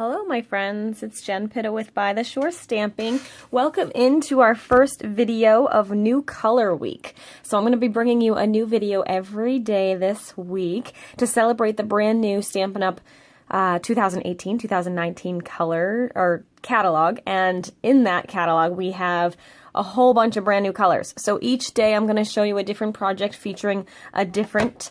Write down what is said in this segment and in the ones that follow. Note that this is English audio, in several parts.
Hello my friends, it's Jen Pitta with By the Shore Stamping. Welcome into our first video of New Color Week. So I'm going to be bringing you a new video every day this week to celebrate the brand new Stampin' Up 2018-2019 color or catalog, and in that catalog we have a whole bunch of brand new colors. So each day I'm going to show you a different project featuring a different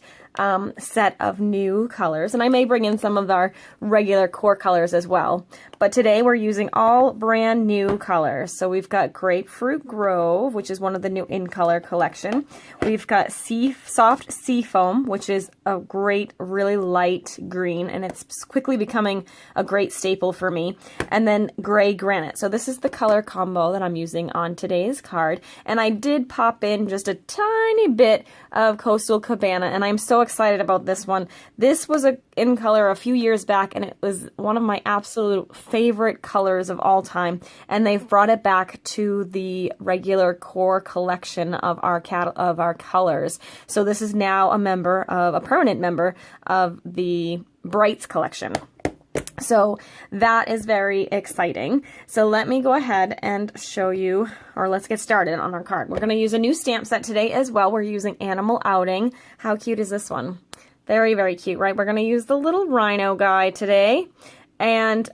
set of new colors, and I may bring in some of our regular core colors as well. But today we're using all brand new colors. So we've got Grapefruit Grove, which is one of the new In Color collection. We've got Soft Seafoam, which is a great, really light green, and it's quickly becoming a great staple for me. And then Gray Granite. So this is the color combo that I'm using on today's card. And I did pop in just a tiny bit of Coastal Cabana, and I'm so excited about this one. This was in color a few years back, and it was one of my absolute favorite colors of all time, and they've brought it back to the regular core collection of our colors. So this is now a permanent member of the Brights collection. So that is very exciting. So let me go ahead and show you, or let's get started on our card. We're going to use a new stamp set today as well. We're using Animal Outing. How cute is this one? Very, very cute, right? We're going to use the little rhino guy today. And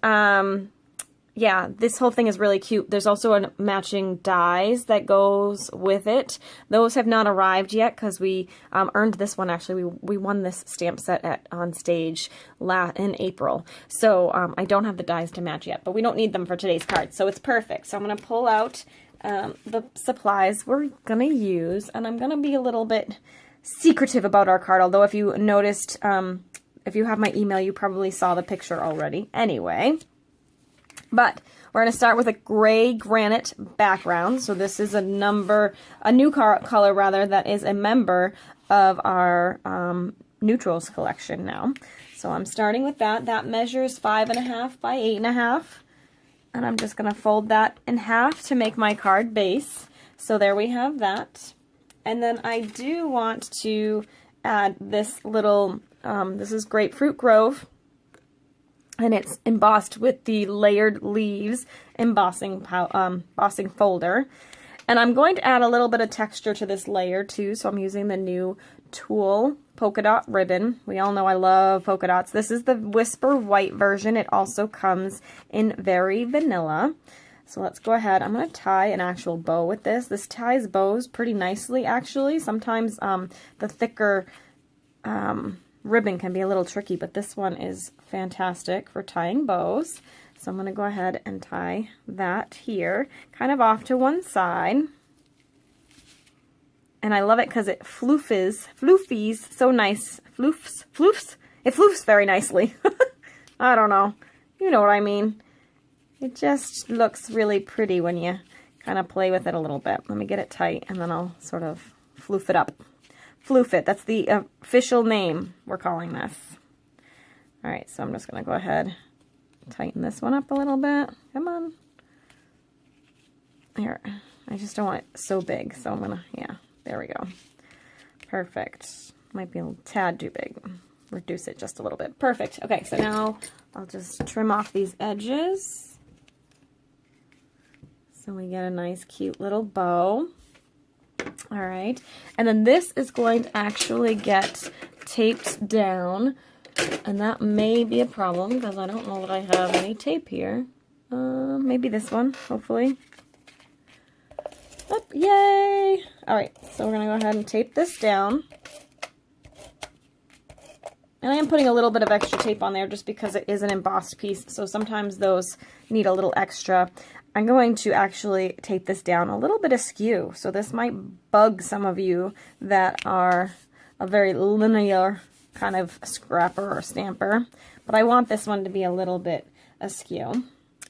yeah, this whole thing is really cute. There's also a matching dies that goes with it. Those have not arrived yet because we earned this one. Actually, we won this stamp set on stage in April. So I don't have the dies to match yet, but we don't need them for today's card, so it's perfect. So I'm going to pull out the supplies we're going to use, and I'm going to be a little bit secretive about our card, although if you noticed, if you have my email, you probably saw the picture already. Anyway, but we're going to start with a gray granite background. So this is a new color rather, that is a member of our neutrals collection now. So I'm starting with that. That measures 5.5 by 8.5. And I'm just going to fold that in half to make my card base. So there we have that. And then I do want to add this little, this is Grapefruit Grove, and it's embossed with the layered leaves embossing folder. And I'm going to add a little bit of texture to this layer too, so I'm using the new Tulle polka dot ribbon. We all know I love polka dots. This is the Whisper White version. It also comes in Very Vanilla. So let's go ahead. I'm going to tie an actual bow with this. This ties bows pretty nicely, actually. Sometimes the thicker ribbon can be a little tricky, but this one is fantastic for tying bows. So I'm going to go ahead and tie that here, kind of off to one side. And I love it because it floofies so nice. Floofs? It floofs very nicely. I don't know. You know what I mean. It just looks really pretty when you kind of play with it a little bit. Let me get it tight, and then I'll sort of floof it up. Floof it. That's the official name we're calling this. All right, so I'm just going to go ahead and tighten this one up a little bit. Come on. Here. I just don't want it so big, so I'm going to, yeah, there we go. Perfect. Might be a tad too big. Reduce it just a little bit. Perfect. Okay, so now I'll just trim off these edges. So we get a nice, cute little bow. All right. And then this is going to actually get taped down. And that may be a problem because I don't know that I have any tape here. Maybe this one, hopefully. Oh, yay! All right. So we're going to go ahead and tape this down. And I am putting a little bit of extra tape on there just because it is an embossed piece. So sometimes those need a little extra. I'm going to actually tape this down a little bit askew, so this might bug some of you that are a very linear kind of scrapper or stamper, but I want this one to be a little bit askew.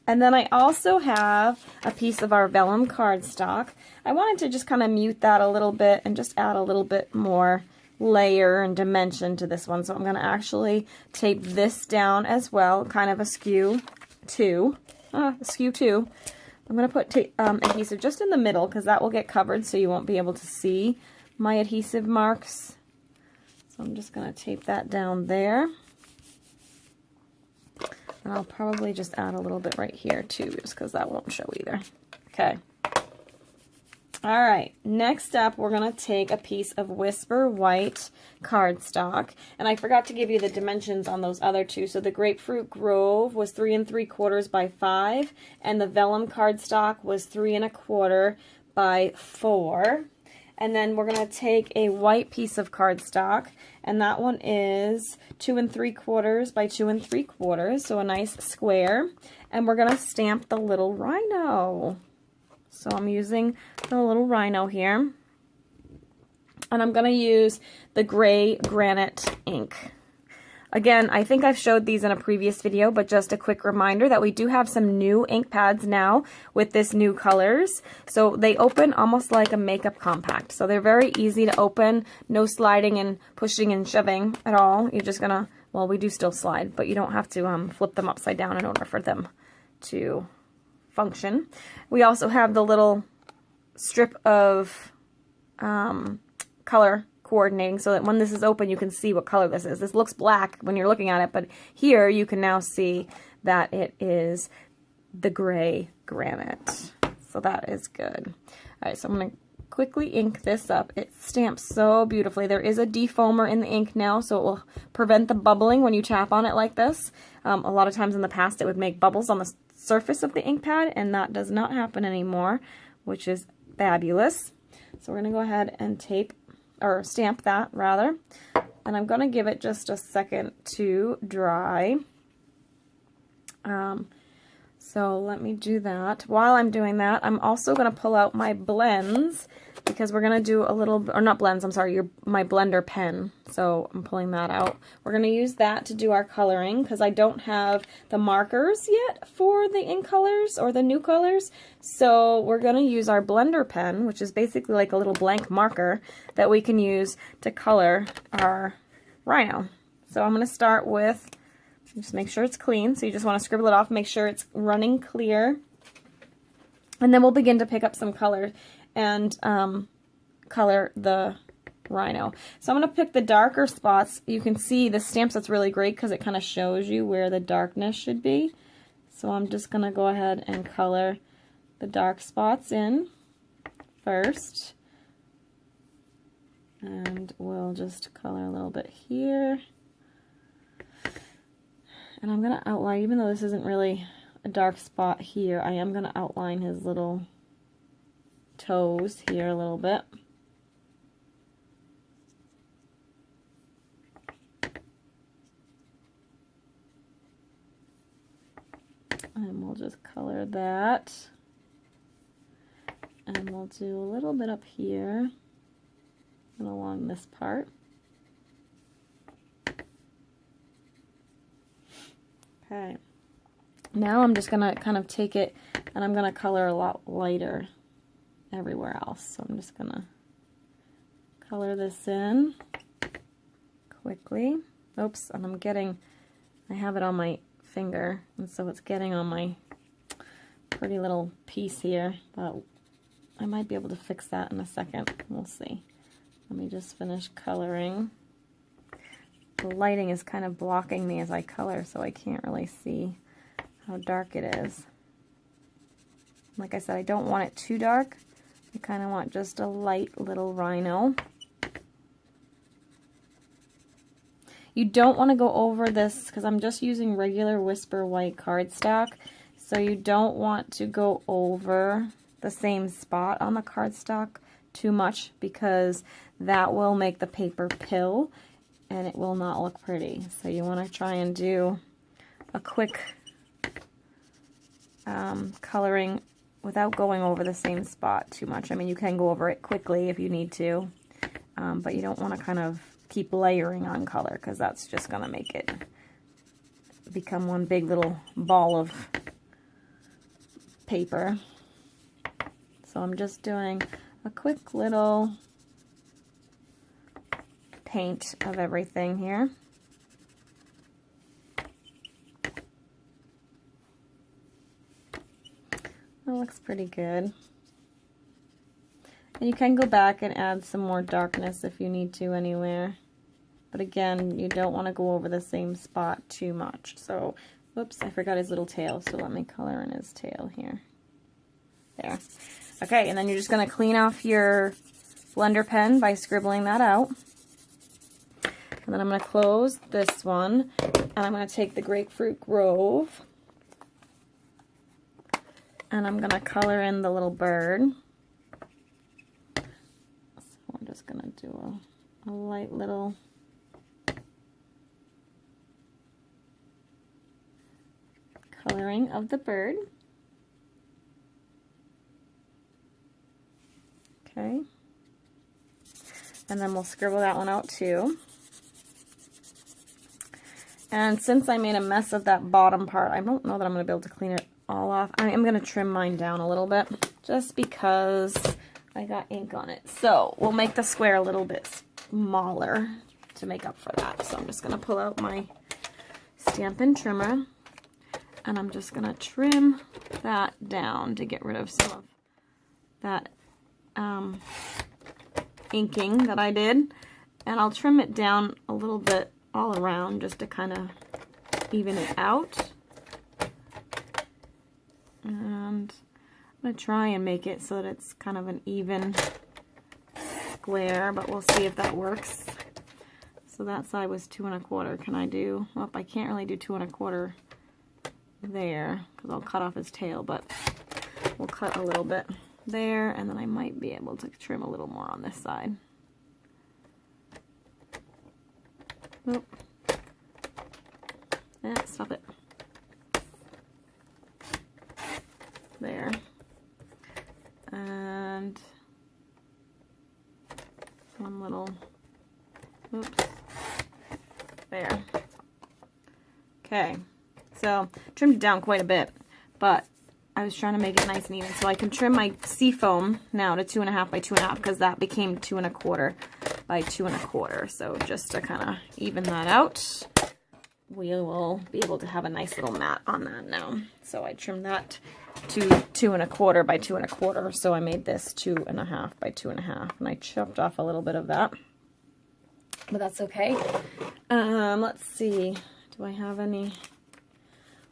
And then I also have a piece of our vellum cardstock. I wanted to just kind of mute that a little bit and just add a little bit more layer and dimension to this one, so I'm going to actually tape this down as well, kind of askew too. I'm going to put adhesive just in the middle because that will get covered so you won't be able to see my adhesive marks. So I'm just going to tape that down there. And I'll probably just add a little bit right here too, just because that won't show either. Okay. All right, next up, we're gonna take a piece of Whisper White cardstock, and I forgot to give you the dimensions on those other two. So the Grapefruit Grove was 3 3/4 by 5, and the Vellum cardstock was 3 1/4 by 4. And then we're gonna take a white piece of cardstock, and that one is 2 3/4 by 2 3/4, so a nice square. And we're gonna stamp the little rhino. So I'm using the little rhino here, and I'm going to use the gray Granite ink. Again, I think I've showed these in a previous video, but just a quick reminder that we do have some new ink pads now with this new colors. So they open almost like a makeup compact. So they're very easy to open, no sliding and pushing and shoving at all. You're just going to, well, we do still slide, but you don't have to flip them upside down in order for them to function. We also have the little strip of color coordinating so that when this is open you can see what color this is. This looks black when you're looking at it, but here you can now see that it is the gray Granite. So that is good. Alright, so I'm going to quickly ink this up. It stamps so beautifully. There is a defoamer in the ink now, so it will prevent the bubbling when you tap on it like this. A lot of times in the past it would make bubbles on the surface of the ink pad, and that does not happen anymore, which is fabulous. So we're going to go ahead and stamp that rather, and I'm going to give it just a second to dry. So let me do that. While I'm doing that, I'm also going to pull out my blends, because we're going to do a little, or not blends, I'm sorry, my blender pen. So I'm pulling that out. We're going to use that to do our coloring, because I don't have the markers yet for the In Colors or the new colors. So we're going to use our blender pen, which is basically like a little blank marker that we can use to color our rhino. So I'm going to start with, just make sure it's clean. So you just want to scribble it off, make sure it's running clear. And then we'll begin to pick up some color and color the rhino. So I'm going to pick the darker spots. You can see the stamps, that's really great because it kind of shows you where the darkness should be. So I'm just going to go ahead and color the dark spots in first. And we'll just color a little bit here. And I'm going to outline, even though this isn't really a dark spot here, I am going to outline his little toes here a little bit. And we'll just color that. And we'll do a little bit up here and along this part. Okay, now I'm just going to kind of take it and I'm going to color a lot lighter everywhere else. So I'm just going to color this in quickly. Oops, and I have it on my finger, and so it's getting on my pretty little piece here, but I might be able to fix that in a second. We'll see. Let me just finish coloring. The lighting is kind of blocking me as I color, so I can't really see how dark it is. Like I said, I don't want it too dark. I kind of want just a light little rhino. You don't want to go over this, because I'm just using regular Whisper White cardstock, so you don't want to go over the same spot on the cardstock too much, because that will make the paper pill and it will not look pretty. So you want to try and do a quick coloring without going over the same spot too much. I mean, you can go over it quickly if you need to, but you don't want to kind of keep layering on color, because that's just going to make it become one big little ball of paper. So I'm just doing a quick little paint of everything here. That looks pretty good. And you can go back and add some more darkness if you need to anywhere. But again, you don't want to go over the same spot too much. So Whoops, I forgot his little tail, so let me color in his tail here. There. Okay, and then you're just going to clean off your blender pen by scribbling that out. And then I'm going to close this one, and I'm going to take the Grapefruit Grove, and I'm going to color in the little bird. So I'm just going to do a light little coloring of the bird. Okay. And then we'll scribble that one out too. And since I made a mess of that bottom part, I don't know that I'm going to be able to clean it all off. I am going to trim mine down a little bit just because I got ink on it. So we'll make the square a little bit smaller to make up for that. So I'm just going to pull out my Stampin' trimmer, and I'm just going to trim that down to get rid of some of that inking that I did. And I'll trim it down a little bit all around just to kind of even it out. And I'm going to try and make it so that it's kind of an even square, but we'll see if that works. So that side was 2 1/4. Can I do, well, I can't really do 2 1/4 there because I'll cut off his tail, but we'll cut a little bit there, and then I might be able to trim a little more on this side. Oh. Stop it. There. And one little, oops, there. Okay, so trimmed it down quite a bit, but I was trying to make it nice and even, so I can trim my seafoam now to 2 1/2 by 2 1/2 because that became 2 1/4 by 2 1/4. So just to kind of even that out, we will be able to have a nice little mat on that now. So I trimmed that to 2 1/4 by 2 1/4. So I made this 2 1/2 by 2 1/2, and I chopped off a little bit of that, but that's okay. Let's see. Do I have any?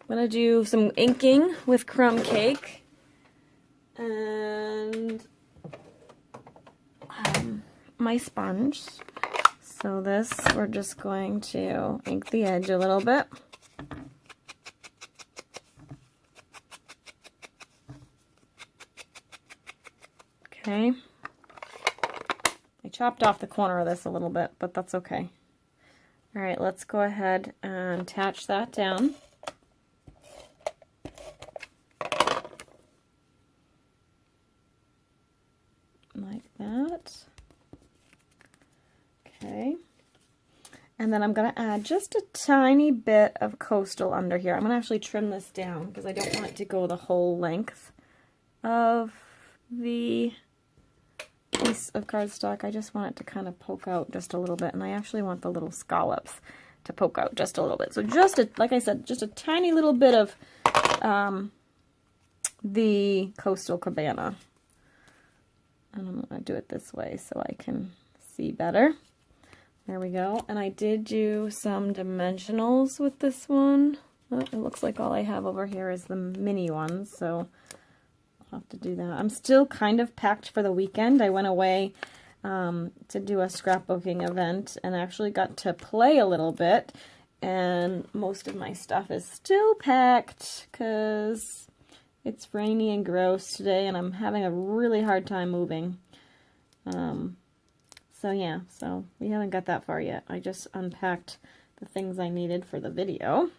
I'm going to do some inking with crumb cake and my sponge. So this, we're just going to ink the edge a little bit. Okay. I chopped off the corner of this a little bit, but that's okay. All right, let's go ahead and attach that down. Like that. Okay. And then I'm going to add just a tiny bit of coastal under here. I'm going to actually trim this down because I don't want it to go the whole length of the piece of cardstock. I just want it to kind of poke out just a little bit, and I actually want the little scallops to poke out just a little bit. So just a, like I said, just a tiny little bit of the Coastal Cabana. And I'm going to do it this way so I can see better. There we go. And I did do some dimensionals with this one. Oh, it looks like all I have over here is the mini ones, so I'll have to do that. I'm still kind of packed for the weekend. I went away to do a scrapbooking event and actually got to play a little bit, and most of my stuff is still packed because it's rainy and gross today and I'm having a really hard time moving. So yeah, so we haven't got that far yet. I just unpacked the things I needed for the video.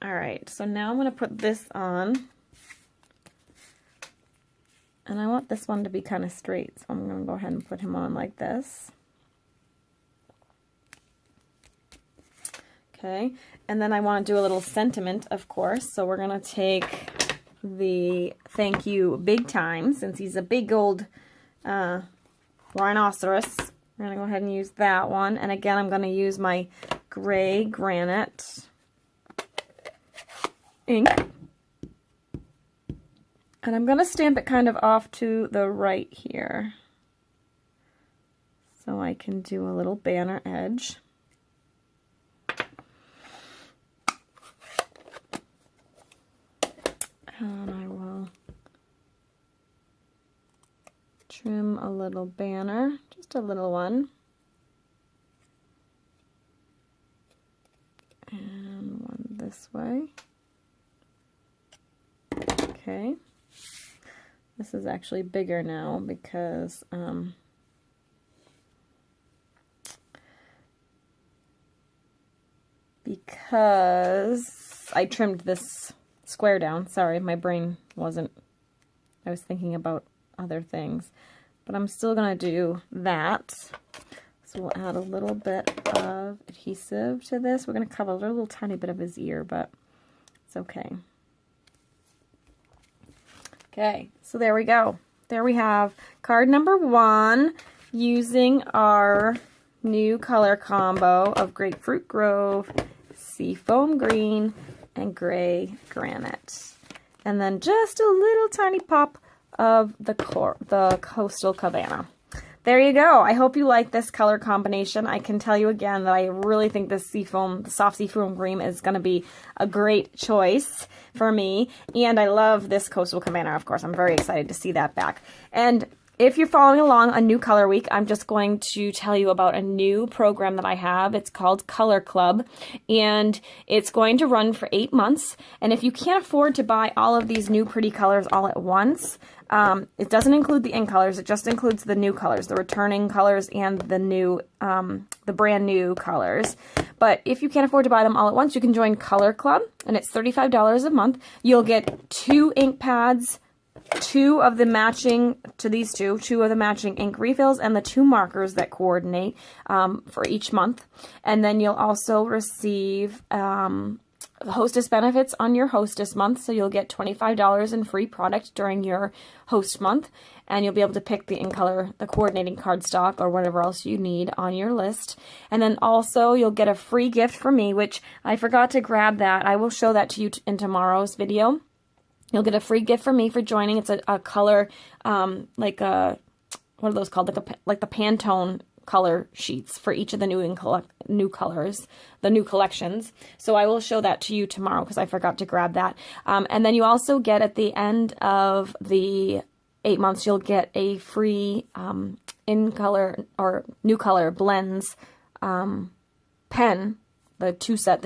Alright, so now I'm going to put this on. And I want this one to be kind of straight, so I'm going to go ahead and put him on like this. Okay, and then I want to do a little sentiment, of course, so we're going to take the thank you big time, since he's a big old rhinoceros. We're going to go ahead and use that one, and again I'm going to use my gray Granite ink. And I'm going to stamp it kind of off to the right here, so I can do a little banner edge. trim a little banner, just a little one. And one this way. Okay. This is actually bigger now because I trimmed this square down. Sorry, my brain wasn't, I was thinking about other things. But I'm still going to do that. So we'll add a little bit of adhesive to this. We're going to cover a little tiny bit of his ear, but it's okay. Okay, so there we go. There we have card number 1 using our new color combo of Grapefruit Grove, Seafoam Green, and Gray Granite. And then just a little tiny pop of the Coastal Cabana. There you go. I hope you like this color combination. I can tell you again that I really think this seafoam, the soft seafoam green is going to be a great choice for me. And I love this Coastal Cabana, of course. I'm very excited to see that back. And if you're following along on New Color Week, I'm just going to tell you about a new program that I have. It's called Color Club, and it's going to run for 8 months. And if you can't afford to buy all of these new pretty colors all at once, it doesn't include the in colors. It just includes the new colors, the returning colors, and the new, the brand new colors. But if you can't afford to buy them all at once, you can join Color Club, and it's $35 a month. You'll get 2 ink pads, 2 of the matching to these two of the matching ink refills, and the 2 markers that coordinate for each month. And then you'll also receive hostess benefits on your hostess month, so you'll get $25 in free product during your host month, and you'll be able to pick the in color, the coordinating cardstock, or whatever else you need on your list. And then also you'll get a free gift from me, which I forgot to grab that. I will show that to you in tomorrow's video. You'll get a free gift from me for joining. It's a color, like a, what are those called? Like the Pantone color sheets for each of the new colors, the new collections. So I will show that to you tomorrow because I forgot to grab that. And then you also get at the end of the 8 months, you'll get a free in color or new color blends pen, the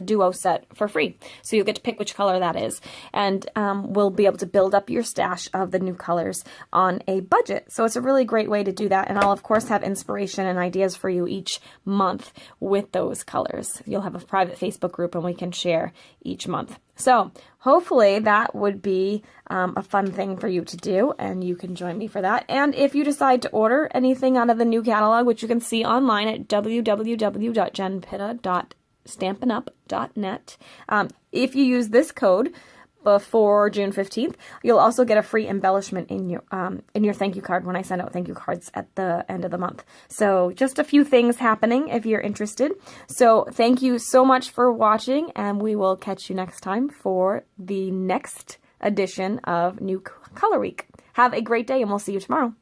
duo set for free. So you'll get to pick which color that is. And we'll be able to build up your stash of the new colors on a budget. So it's a really great way to do that. And I'll of course have inspiration and ideas for you each month with those colors. You'll have a private Facebook group and we can share each month. So hopefully that would be a fun thing for you to do, and you can join me for that. And if you decide to order anything out of the new catalog, which you can see online at www.jenpitta.stampinup.net, if you use this code before June 15th, you'll also get a free embellishment in your thank you card when I send out thank you cards at the end of the month. So just a few things happening if you're interested. So thank you so much for watching, and we will catch you next time for the next edition of New Color Week. Have a great day, and we'll see you tomorrow.